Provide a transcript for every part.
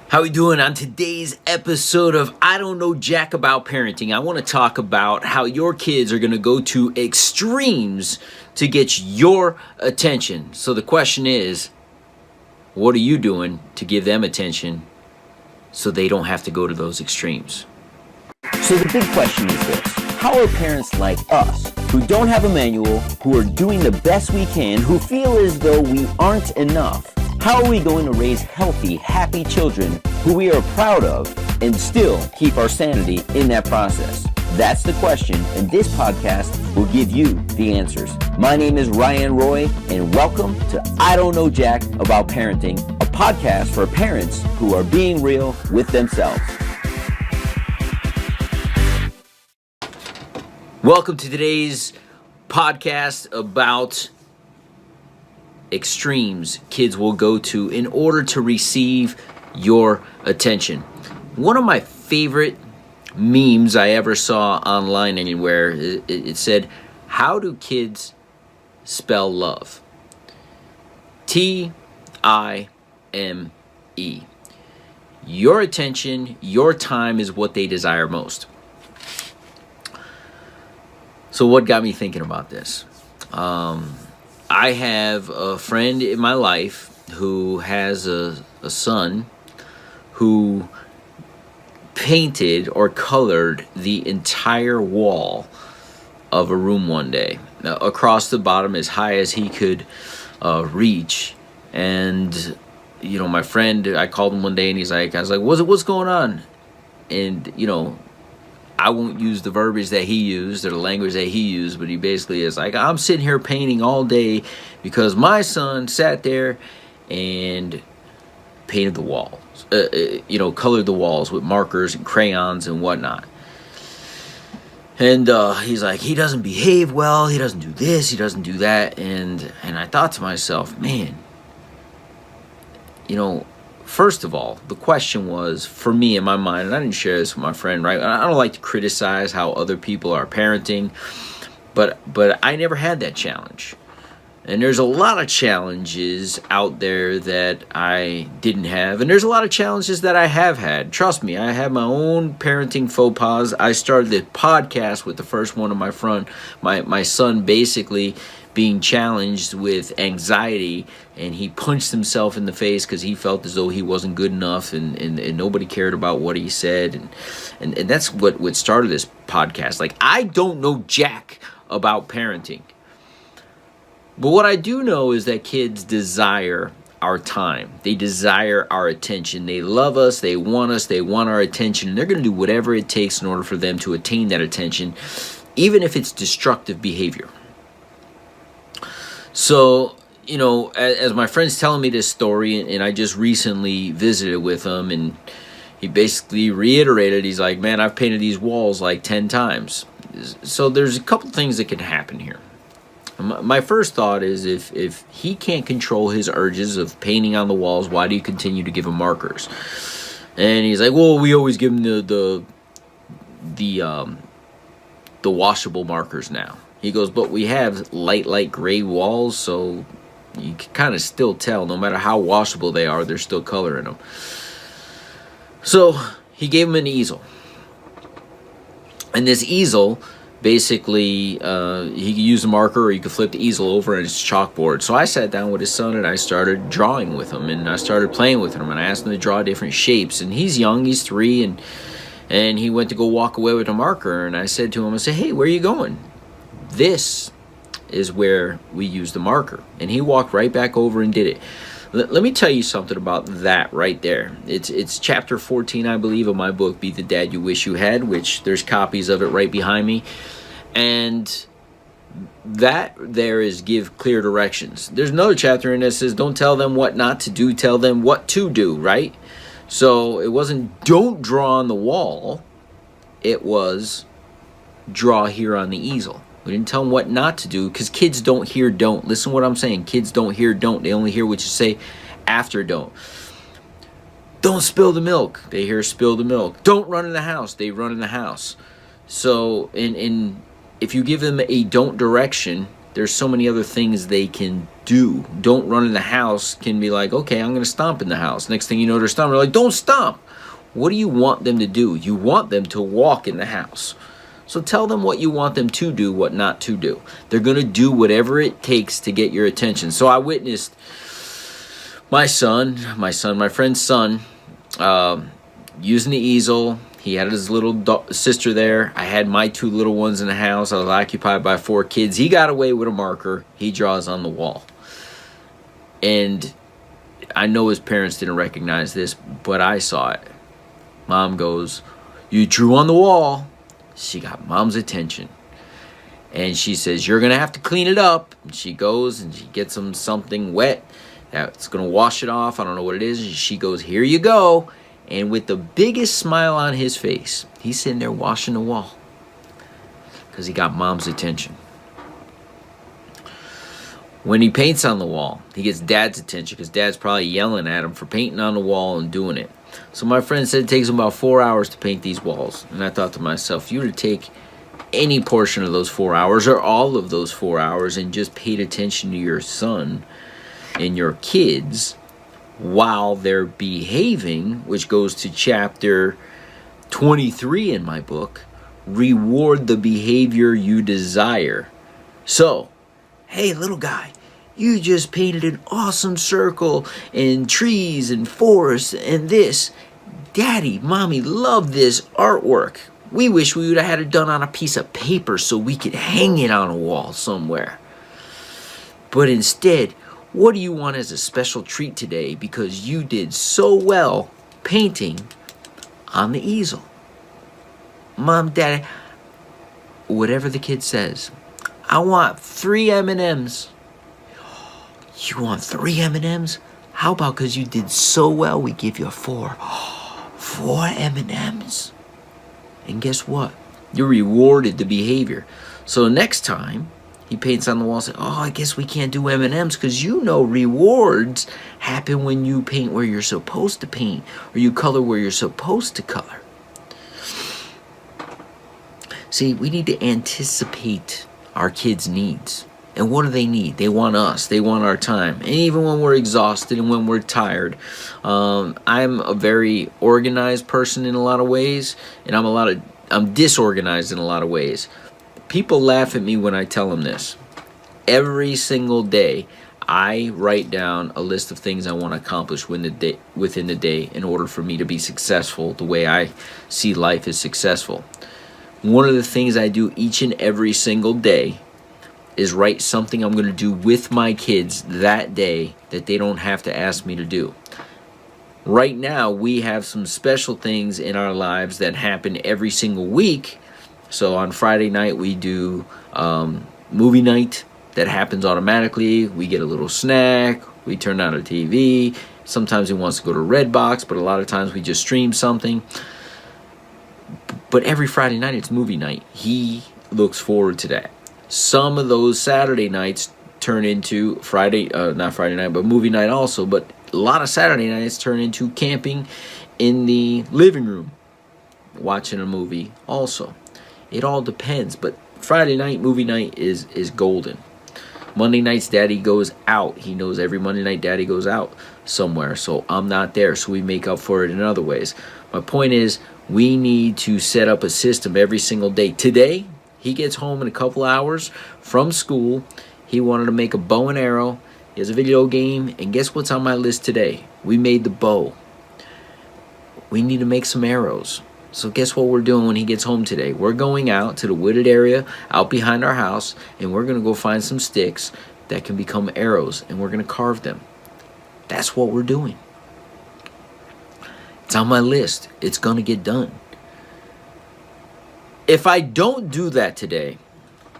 How we doing? On today's episode of I Don't Know Jack About Parenting, I want to talk about how your kids are going to go to extremes to get your attention. So the question is, what are you doing to give them attention so they don't have to go to those extremes? So the big question is this: how are parents like us, who don't have a manual, who are doing the best we can, who feel as though we aren't enough, how are we going to raise healthy, happy children who we are proud of and still keep our sanity in that process? That's the question, and this podcast will give you the answers. My name is Ryan Roy, and welcome to I Don't Know Jack About Parenting, a podcast for parents who are being real with themselves. Welcome to today's podcast about extremes kids will go to in order to receive your attention. One of my favorite memes I ever saw online anywhere, it said, "How do kids spell love?" Time. Your attention, your time is what they desire most. So what got me thinking about this? I have a friend in my life who has a son who painted or colored the entire wall of a room one day, across the bottom as high as he could reach. And my friend, I called him one day and I was like, what's going on? And I won't use the verbiage that he used or the language that he used, but he basically is like, I'm sitting here painting all day because my son sat there and painted the walls, colored the walls with markers and crayons and whatnot. And he's like, he doesn't behave well, he doesn't do this, he doesn't do that. And I thought to myself, man, first of all, the question was, for me in my mind, and I didn't share this with my friend, right? I don't like to criticize how other people are parenting, but I never had that challenge. And there's a lot of challenges out there that I didn't have, and there's a lot of challenges that I have had. Trust me, I have my own parenting faux pas. I started the podcast with the first one of my son basically being challenged with anxiety, and he punched himself in the face because he felt as though he wasn't good enough, and nobody cared about what he said, and that's what started this podcast. Like, I don't know jack about parenting, but what I do know is that kids desire our time. They desire our attention. They love us, they want our attention, and they're going to do whatever it takes in order for them to attain that attention, even if it's destructive behavior. So, as my friend's telling me this story, and I just recently visited with him, and he basically reiterated, he's like, man, I've painted these walls like 10 times. So there's a couple things that can happen here. My first thought is, if he can't control his urges of painting on the walls, why do you continue to give him markers? And he's like, well, we always give him the washable markers now. He goes, but we have light gray walls, so you can kind of still tell, no matter how washable they are, there's still color in them. So he gave him an easel. And this easel, basically, he could use a marker, or you could flip the easel over and it's chalkboard. So I sat down with his son and I started drawing with him, and I started playing with him, and I asked him to draw different shapes. And he's young, he's 3, and he went to go walk away with a marker, and I said to him, hey, where are you going? This is where we use the marker. And he walked right back over and did it. Let me tell you something about that right there. It's chapter 14, I believe, of my book, Be the Dad You Wish You Had, which there's copies of it right behind me. And that there is give clear directions. There's another chapter in that says, don't tell them what not to do, tell them what to do, right? So it wasn't don't draw on the wall. It was draw here on the easel. We didn't tell them what not to do, because kids don't hear don't. Listen to what I'm saying. Kids don't hear don't. They only hear what you say after don't. Don't spill the milk. They hear spill the milk. Don't run in the house. They run in the house. So if you give them a don't direction There's so many other things they can do. Don't run in the house can be like, okay, I'm going to stomp in the house. Next thing you know, they're stomping. They're like, don't stomp. What do you want them to do? You want them to walk in the house. So tell them what you want them to do, what not to do. They're going to do whatever it takes to get your attention. So I witnessed my friend's son, using the easel. He had his little sister there. I had my 2 little ones in the house. I was occupied by 4 kids. He got away with a marker. He draws on the wall. And I know his parents didn't recognize this, but I saw it. Mom goes, you drew on the wall. She got Mom's attention. And she says, you're going to have to clean it up. And she goes and she gets him something wet that's going to wash it off. I don't know what it is. And she goes, here you go. And with the biggest smile on his face, he's sitting there washing the wall because he got Mom's attention. When he paints on the wall, he gets Dad's attention because Dad's probably yelling at him for painting on the wall and doing it. So my friend said it takes him about 4 hours to paint these walls. And I thought to myself, if you were to take any portion of those 4 hours or all of those 4 hours and just paid attention to your son and your kids while they're behaving, which goes to chapter 23 in my book, reward the behavior you desire. So, hey, little guy, you just painted an awesome circle and trees and forests and this. Daddy, Mommy love this artwork. We wish we would have had it done on a piece of paper so we could hang it on a wall somewhere. But instead, what do you want as a special treat today because you did so well painting on the easel? Mom, Daddy, whatever the kid says, I want 3 M&Ms. You want 3 M&Ms? How about because you did so well, we give you 4. 4 M&Ms. And guess what? You rewarded the behavior. So next time he paints on the wall, say, oh, I guess we can't do M&Ms because you know rewards happen when you paint where you're supposed to paint or you color where you're supposed to color. See, we need to anticipate our kids' needs. And what do they need? They want us. They want our time. And even when we're exhausted and when we're tired. I'm a very organized person in a lot of ways. And I'm disorganized in a lot of ways. People laugh at me when I tell them this. Every single day, I write down a list of things I want to accomplish within the day in order for me to be successful the way I see life as successful. One of the things I do each and every single day is write something I'm going to do with my kids that day that they don't have to ask me to do. Right now, we have some special things in our lives that happen every single week. So on Friday night, we do movie night that happens automatically. We get a little snack. We turn on our TV. Sometimes he wants to go to Redbox, but a lot of times we just stream something. But every Friday night, it's movie night. He looks forward to that. Some of those Saturday nights turn into not Friday night, but movie night also. But a lot of Saturday nights turn into camping in the living room, watching a movie also. It all depends. But Friday night, movie night is golden. Monday nights, Daddy goes out. He knows every Monday night, Daddy goes out somewhere. So I'm not there. So we make up for it in other ways. My point is, we need to set up a system every single day. Today, he gets home in a couple hours from school. He wanted to make a bow and arrow. He has a video game. And guess what's on my list today? We made the bow. We need to make some arrows. So guess what we're doing when he gets home today? We're going out to the wooded area out behind our house. And we're going to go find some sticks that can become arrows. And we're going to carve them. That's what we're doing. It's on my list. It's going to get done. If I don't do that today,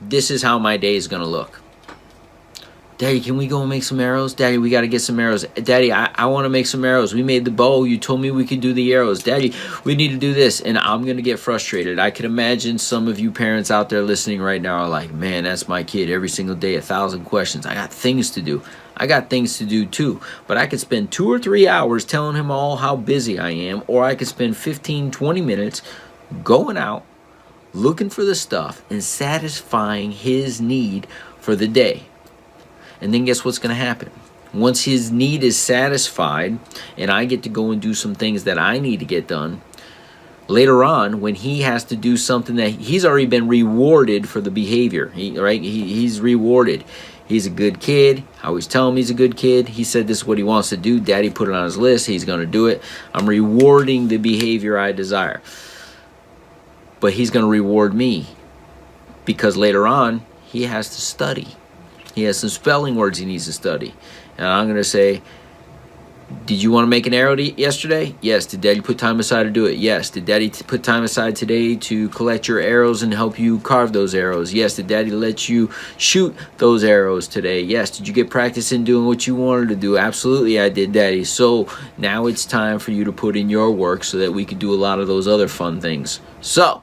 this is how my day is going to look. Daddy, can we go and make some arrows? Daddy, we got to get some arrows. Daddy, I want to make some arrows. We made the bow. You told me we could do the arrows. Daddy, we need to do this. And I'm going to get frustrated. I can imagine some of you parents out there listening right now are like, man, that's my kid. Every single day, 1,000 questions. I got things to do. I got things to do too. But I could spend 2 or 3 hours telling him all how busy I am. Or I could spend 15, 20 minutes going out, looking for the stuff and satisfying his need for the day. And then guess what's going to happen? Once his need is satisfied and I get to go and do some things that I need to get done, later on when he has to do something that he's already been rewarded for the behavior, he's rewarded. He's a good kid. I always tell him he's a good kid. He said this is what he wants to do. Daddy put it on his list. He's going to do it. I'm rewarding the behavior I desire. But he's going to reward me because later on he has to study. He has some spelling words he needs to study. And I'm going to say, did you want to make an arrow yesterday? Yes. Did Daddy put time aside to do it? Yes. Did Daddy put time aside today to collect your arrows and help you carve those arrows? Yes. Did Daddy let you shoot those arrows today? Yes. Did you get practice in doing what you wanted to do? Absolutely, I did, Daddy. So now it's time for you to put in your work so that we could do a lot of those other fun things. So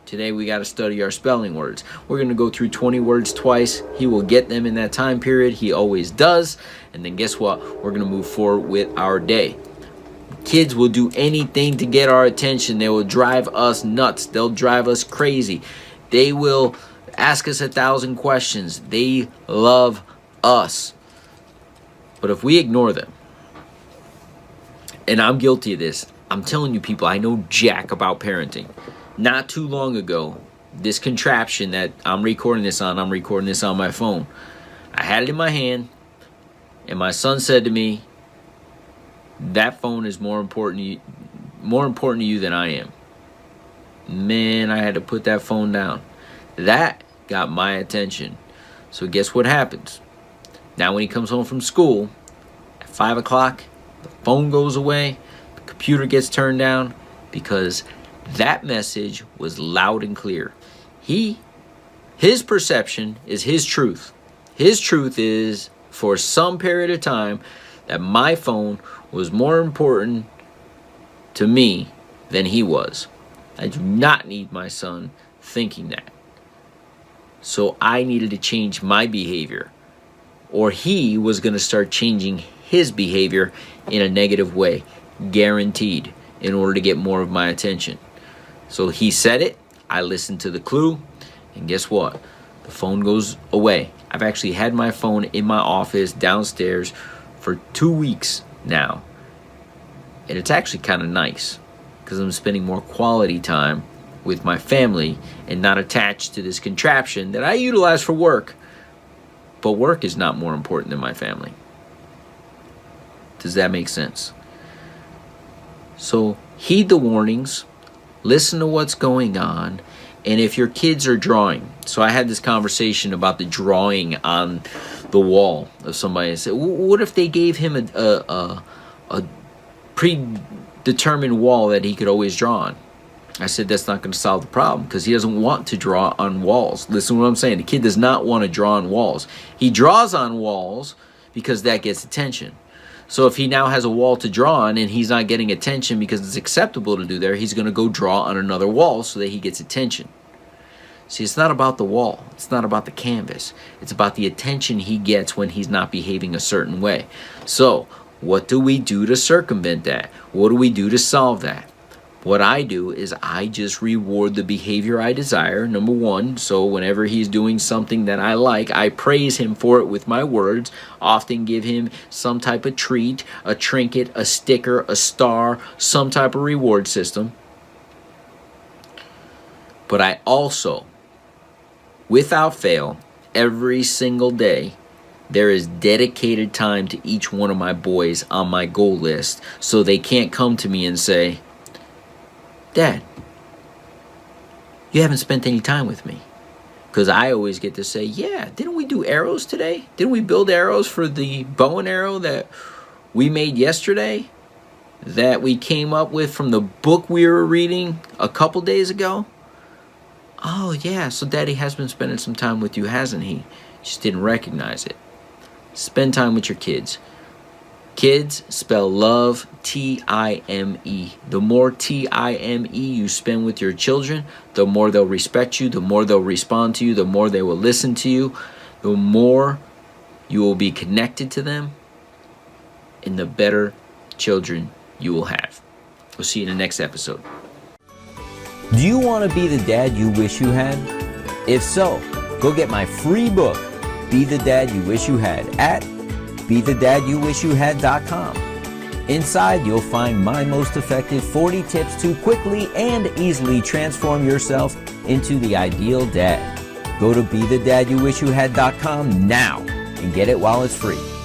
today we got to study our spelling words. We're going to go through 20 words twice. He will get them in that time period. He always does. And then guess what? We're going to move forward with our day. Kids will do anything to get our attention. They will drive us nuts. They'll drive us crazy. They will ask us 1,000 questions. They love us. But if we ignore them, and I'm guilty of this, I'm telling you people, I know jack about parenting. Not too long ago, this contraption that I'm recording this on my phone. I had it in my hand, and my son said to me, that phone is more important to you than I am. Man, I had to put that phone down. That got my attention. So guess what happens? Now when he comes home from school, at 5 o'clock, the phone goes away, the computer gets turned down, because that message was loud and clear. His perception is his truth. His truth is, for some period of time, that my phone was more important to me than he was. I do not need my son thinking that. So I needed to change my behavior, or he was going to start changing his behavior in a negative way, guaranteed, in order to get more of my attention. So he said it, I listened to the clue, and guess what? The phone goes away. I've actually had my phone in my office downstairs for 2 weeks now. And it's actually kind of nice because I'm spending more quality time with my family and not attached to this contraption that I utilize for work. But work is not more important than my family. Does that make sense? So heed the warnings. Listen to what's going on. And if your kids are drawing, so I had this conversation about the drawing on the wall of somebody. I said, what if they gave him a predetermined wall that he could always draw on? I said, that's not going to solve the problem because he doesn't want to draw on walls. Listen to what I'm saying. The kid does not want to draw on walls. He draws on walls because that gets attention. So if he now has a wall to draw on and he's not getting attention because it's acceptable to do there, he's going to go draw on another wall so that he gets attention. See, it's not about the wall. It's not about the canvas. It's about the attention he gets when he's not behaving a certain way. So what do we do to circumvent that? What do we do to solve that? What I do is I just reward the behavior I desire, number one. So whenever he's doing something that I like, I praise him for it with my words, often give him some type of treat, a trinket, a sticker, a star, some type of reward system. But I also, without fail, every single day, there is dedicated time to each one of my boys on my goal list so they can't come to me and say, Dad, you haven't spent any time with me. Because I always get to say, yeah, didn't we do arrows today? Didn't we build arrows for the bow and arrow that we made yesterday? That we came up with from the book we were reading a couple days ago? Oh, yeah, so Daddy has been spending some time with you, hasn't he? Just didn't recognize it. Spend time with your kids. Kids spell love T-I-M-E. The more T-I-M-E you spend with your children, the more they'll respect you, the more they'll respond to you, the more they will listen to you, the more you will be connected to them, and the better children you will have. We'll see you in the next episode. Do you want to be the dad you wish you had? If so, go get my free book, Be the Dad You Wish You Had at BeTheDadYouWishYouHad.com. Inside, you'll find my most effective 40 tips to quickly and easily transform yourself into the ideal dad. Go to BeTheDadYouWishYouHad.com now and get it while it's free.